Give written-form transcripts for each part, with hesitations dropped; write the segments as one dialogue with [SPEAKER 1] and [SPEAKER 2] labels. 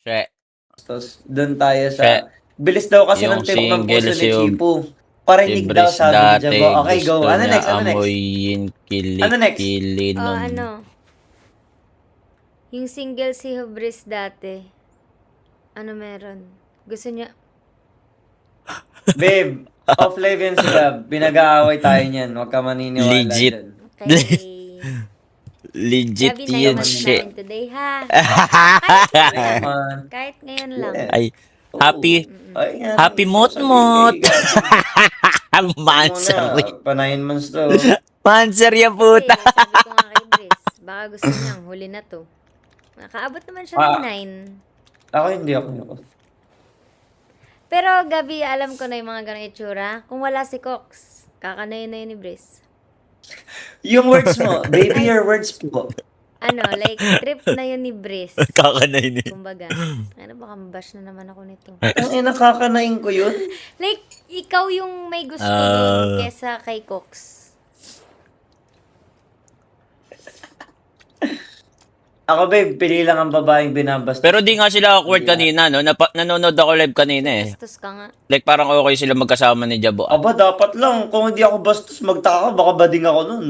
[SPEAKER 1] Siya,
[SPEAKER 2] Tapos doon tayo
[SPEAKER 1] siya,
[SPEAKER 2] sa... Bilis daw kasi ng
[SPEAKER 1] yung
[SPEAKER 2] tibok ng puso
[SPEAKER 1] single
[SPEAKER 2] ni Chipo.
[SPEAKER 1] si
[SPEAKER 2] Parinig daw,
[SPEAKER 1] Brice
[SPEAKER 2] sabi ni Jabo.
[SPEAKER 1] dati,
[SPEAKER 2] Okay, go.
[SPEAKER 1] gusto
[SPEAKER 2] Ano
[SPEAKER 1] niya
[SPEAKER 2] next? Ano next?
[SPEAKER 1] amoyin
[SPEAKER 2] Ano next?
[SPEAKER 1] kilikili nun.
[SPEAKER 3] Ano? Yung single si Hubris dati. Ano meron? Gusto niya...
[SPEAKER 2] Babe, off-live yan sila. Binag-aaway tayo niyan. Huwag ka maniniwala
[SPEAKER 1] Legit.
[SPEAKER 2] dyan.
[SPEAKER 3] Okay.
[SPEAKER 1] Legit
[SPEAKER 3] Gabi, 9
[SPEAKER 1] yun,
[SPEAKER 3] months
[SPEAKER 1] shit.
[SPEAKER 3] namin today, ha? Kahit ngayon lang.
[SPEAKER 2] Naman.
[SPEAKER 3] Kahit ngayon lang.
[SPEAKER 2] Yeah.
[SPEAKER 1] Ay,
[SPEAKER 2] Oo.
[SPEAKER 1] happy,
[SPEAKER 2] Ay, nga.
[SPEAKER 1] happy
[SPEAKER 2] Gusto ko sabihin
[SPEAKER 1] mot-mot.
[SPEAKER 2] kay Gabi. Huwag muna.
[SPEAKER 1] Mansari.
[SPEAKER 2] Pa 9 months to.
[SPEAKER 1] Mansari yung
[SPEAKER 3] Kasi,
[SPEAKER 1] puta.
[SPEAKER 3] sabi ko nga kay Brice, baka gusto niyang huli na to. Nakaabot naman siya ng 9.
[SPEAKER 2] Ako hindi ako.
[SPEAKER 3] Pero, Gabi, alam ko na yung mga ganong itsura. Kung wala si Cox, kakanayin na yun ni Brice.
[SPEAKER 2] Yung words mo. Baby, your words po.
[SPEAKER 3] Ano, like, trip na yun ni Brice.
[SPEAKER 1] Kakanayin eh.
[SPEAKER 3] Kumbaga, ano baka mabash na naman ako nito.
[SPEAKER 2] Ang nakakanain ko yun.
[SPEAKER 3] Like, ikaw yung may gusto
[SPEAKER 1] Ah.
[SPEAKER 3] doon kesa kay Cox.
[SPEAKER 2] Ako, babe, pili lang ang babaeng binabastos.
[SPEAKER 1] Pero di nga sila awkward kanina, no? Nanonood ako live kanina eh.
[SPEAKER 3] Bastos ka nga.
[SPEAKER 1] Like parang okay sila magkasama ni Jabo.
[SPEAKER 2] Aba, dapat lang. Kung hindi ako bastos, magtaka ka. Baka bading ako nun.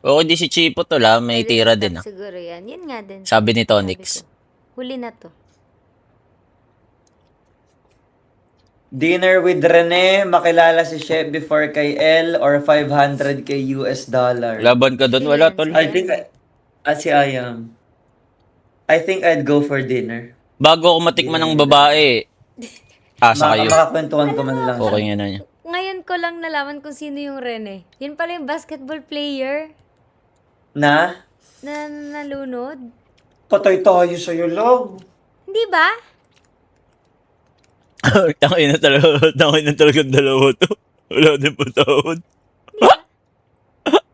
[SPEAKER 1] Okay, di si Chipo to la, may
[SPEAKER 3] Pwede
[SPEAKER 1] tira
[SPEAKER 3] stop
[SPEAKER 1] din ah.
[SPEAKER 3] siguro yan. Yun nga din.
[SPEAKER 1] Sabi ni
[SPEAKER 3] Sabi
[SPEAKER 1] Tonix.
[SPEAKER 3] ko. Huli na to.
[SPEAKER 2] Dinner with Rene, makilala si Chef before kay L or 500k US dollar.
[SPEAKER 1] Laban ka doon, wala tol.
[SPEAKER 2] I think, si Ayam. I think I'd go for dinner.
[SPEAKER 1] Bago ako matikman ng babae, asa kayo.
[SPEAKER 2] Makakwentuhan ko man lang.
[SPEAKER 1] Okay nga na niya.
[SPEAKER 3] Ngayon ko lang nalaman kung sino yung Rene. Yun pala yung basketball player
[SPEAKER 2] Na?
[SPEAKER 3] na nalunod.
[SPEAKER 2] Patay tayo sa'yo, love.
[SPEAKER 3] Hindi ba?
[SPEAKER 1] Tangin na talaga ang dalawa to. Wala din po taon.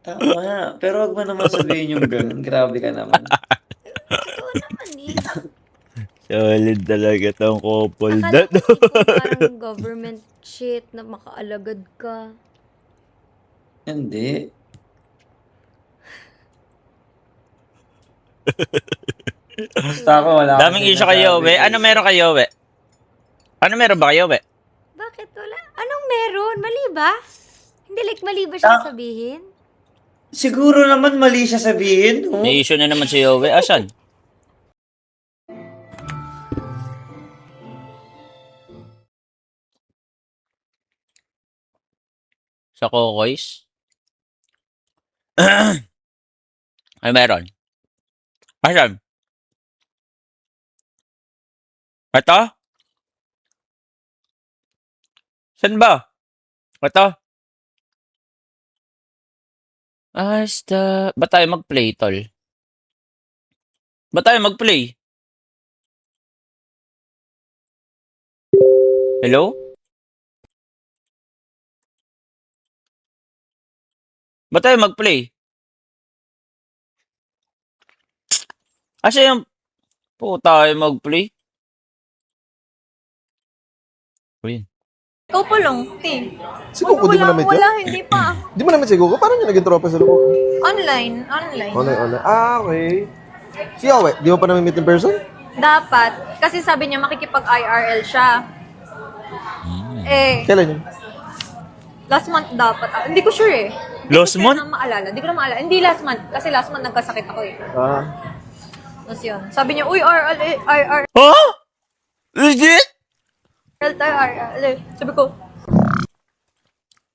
[SPEAKER 2] Tama nga. Pero wag mo naman sabihin yung ganun. Grabe ka naman.
[SPEAKER 3] Totoo naman eh.
[SPEAKER 1] Solid talaga tong couple.
[SPEAKER 3] Akala ko tipong parang government shit na makaalagad ka.
[SPEAKER 2] Hindi. Basta ako, wala akong
[SPEAKER 1] Daming issue kayo,
[SPEAKER 2] sinasabi.
[SPEAKER 1] we. Ano meron kayo, we? Ano meron ba kayo, we?
[SPEAKER 3] Bakit wala? Anong meron? Mali ba? Hindi like mali ba siya sabihin?
[SPEAKER 2] Siguro naman mali siya sabihin. Oh.
[SPEAKER 1] May issue na naman si Yowe. Asan? Sa Kokoys? Ay, meron. Asan? Ito? Saan ba? Ito? Ba tayo mag-play, tol? Ba tayo mag-play? Hello? Ba tayo mag-play? Asa yung... Po tayo mag-play? Uy.
[SPEAKER 4] Ikaw pa lang, te.
[SPEAKER 5] Siguro di mo na medyo?
[SPEAKER 4] Wala, hindi pa.
[SPEAKER 5] Di mo naman siguro? Parang yung naging tropa sa loob.
[SPEAKER 4] Online.
[SPEAKER 5] Online. Ah, okay. Si Yowe, di mo pa namin meet in person?
[SPEAKER 4] Dapat, kasi sabi niya makikipag-IRL siya. Eh,
[SPEAKER 5] Kailan yun?
[SPEAKER 4] last month dapat. Hindi ko sure eh.
[SPEAKER 1] Last month?
[SPEAKER 4] Hindi ko na maalala. Hindi last month. Kasi last month nagkasakit ako eh.
[SPEAKER 5] Ah.
[SPEAKER 4] Tapos yun. Sabi niya, uy, IRL
[SPEAKER 1] Huh? Legit?
[SPEAKER 4] tayo, IRL eh. Sabi ko,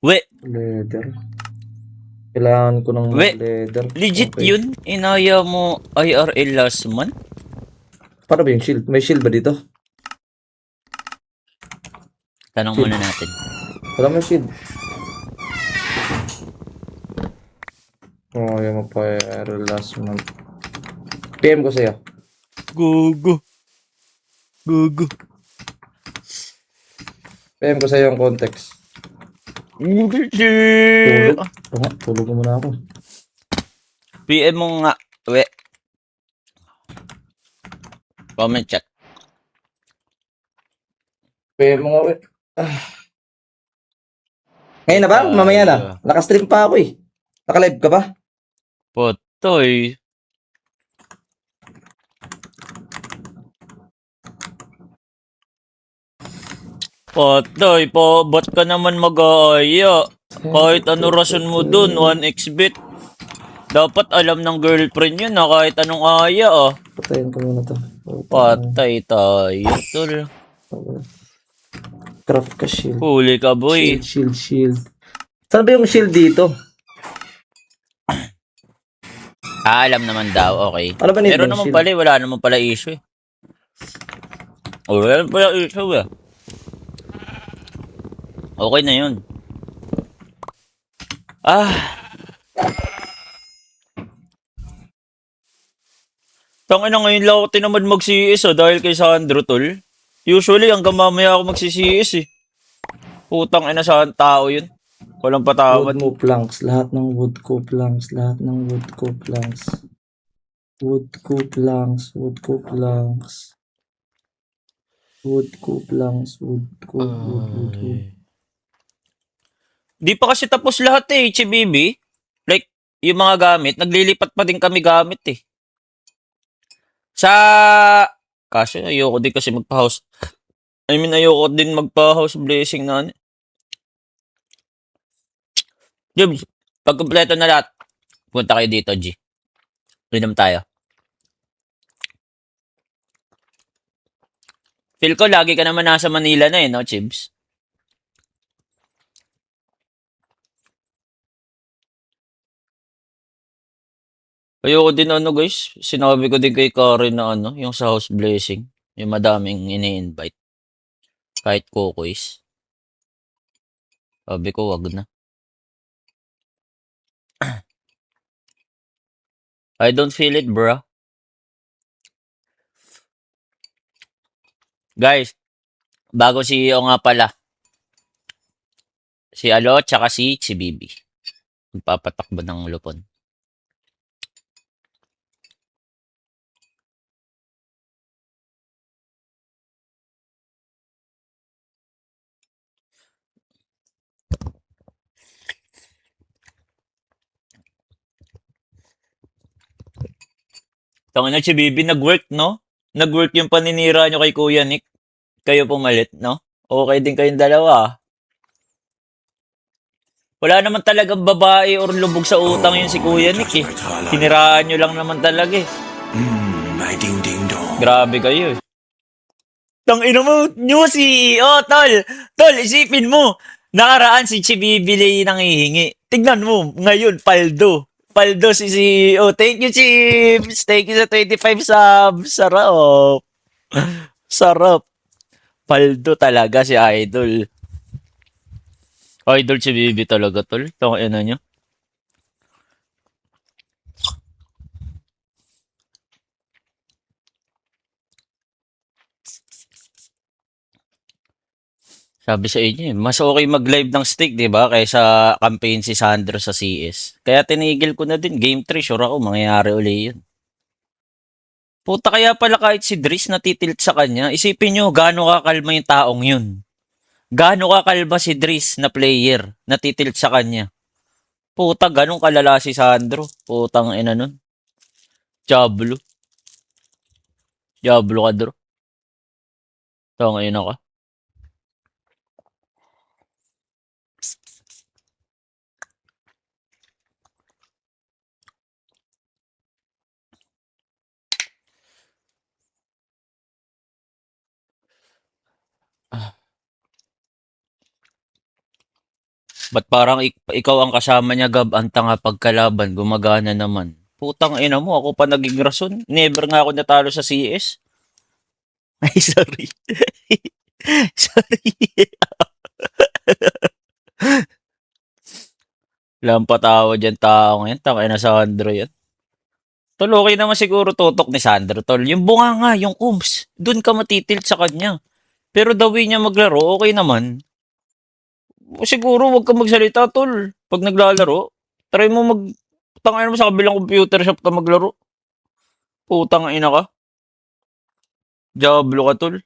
[SPEAKER 1] We,
[SPEAKER 2] Leather. Kailangan ko ng
[SPEAKER 1] We,
[SPEAKER 2] leather.
[SPEAKER 1] legit
[SPEAKER 2] Okay.
[SPEAKER 1] yun? Inaya mo IRL last month?
[SPEAKER 2] Paano ba yung shield? May shield ba dito?
[SPEAKER 1] Tanong muna natin.
[SPEAKER 2] Wala may shield. Oh, yung pa last month. PM ko sa'yo.
[SPEAKER 1] Gugu.
[SPEAKER 2] PM ko sa'yo yung context.
[SPEAKER 1] Legit.
[SPEAKER 2] Tulog mo muna ako.
[SPEAKER 1] PM mo nga. We. Comment chat.
[SPEAKER 2] PM mo nga, we. Ngayon na ba? Mamaya na. Nakastream pa ako eh. Nakalive ka ba?
[SPEAKER 1] Potoy. Patay, ba't ka naman mag-aaya? Kahit ano rason mo dun, 1xbet. Dapat alam ng girlfriend yun na kahit anong aya ah.
[SPEAKER 2] Patayin ko muna to.
[SPEAKER 1] Patay tayo, tol.
[SPEAKER 2] Craft ka shield.
[SPEAKER 1] Huli ka, boy.
[SPEAKER 2] Shield. Saan ba yung shield dito?
[SPEAKER 1] Alam naman daw, okay.
[SPEAKER 2] Ano ba need
[SPEAKER 1] Pero
[SPEAKER 2] ng
[SPEAKER 1] naman
[SPEAKER 2] shield?
[SPEAKER 1] pala, wala naman pala issue eh. Oh, wala pala issue eh. Okay na yun. Tangina ngayon lang ako tinamad mag-CS dahil kay Sandro, tol. Usually, hanggang mamaya ako mag-CS eh. Putang ina sa tao yun. Walang patawad.
[SPEAKER 2] Wood mo planks. Lahat ng wood ko planks. Lahat ng wood ko planks. Wood ko planks. Wood ko planks. Wood ko planks. Wood ko. Wood.
[SPEAKER 1] Di pa kasi tapos lahat eh, Chibibi. Like, yung mga gamit, naglilipat pa din kami gamit eh. Kasi ayoko din kasi magpa-house. Ayoko din magpa-house blessing na ano. Jibs, pag kumpleto na lahat, punta kayo dito, G. Inom tayo. Feel ko lagi ka naman nasa Manila na eh, no, Chibs? Ayoko din ano guys, sinabi ko din kay Karen na ano, yung sa house blessing, yung madaming ini-invite. Kahit kukuis. Sabi ko, wag na. I don't feel it, bro. Guys, bago CEO nga pala. Si Alo, tsaka si Bibi. Magpapatakbo ng lupon. Tangina si Bibi, nag-work, no? Nag-work yung paninira nyo kay Kuya Nick. Kayo pumalit, no? Okay din kayong dalawa. Wala naman talagang babae or lubog sa utang yun si Kuya Nick eh. Hiniraan nyo lang naman talaga eh.
[SPEAKER 6] My ding ding dong.
[SPEAKER 1] Grabe kayo eh. Tangina mo, new CEO, tol. Tol, isipin mo. Nakaraan si Chibibili nangihingi. Tignan mo, ngayon, Paldo. Paldo si CEO. Thank you, Chips. Thank you sa 25 subs. Sarap. Sarap. Paldo talaga si Idol. Idol si Bibi talaga, tol. Tangina nyo. Sabi sa inyo, mas okay mag-live ng stick, di ba? Kaysa campaign si Sandro sa CS. Kaya tinigil ko na din. Game 3, sure ako, mangyayari uli yun. Puta, kaya pala kahit si Driss natitilt sa kanya, isipin nyo, gaano kakalma yung taong yun. Gaano kakalma si Driss na player, natitilt sa kanya. Puta, ganong kalala si Sandro. Putang ina nun. Diablo. Diablo ka, bro. Tangina ka. Ba't parang ikaw ang kasama niya, Gab, ang tanga pagkalaban, gumagana naman. Putang ina mo, ako pa naging rason. Never nga ako natalo sa CS. Ay, sorry. Sorry. Walang patawa dyan tao ngayon. Tangay na Sandro yan. Tol, okay naman siguro tutok ni Sandro, tol. Yung bunga nga, yung ooms, dun ka matitilt sa kanya. Pero the way niya maglaro, okay naman. Siguro wag ka magsalita, tol. Pag naglalaro, try mo tangay mo sa kabilang computer shop ka maglaro. Putang ina ka. Diablo ka, tol.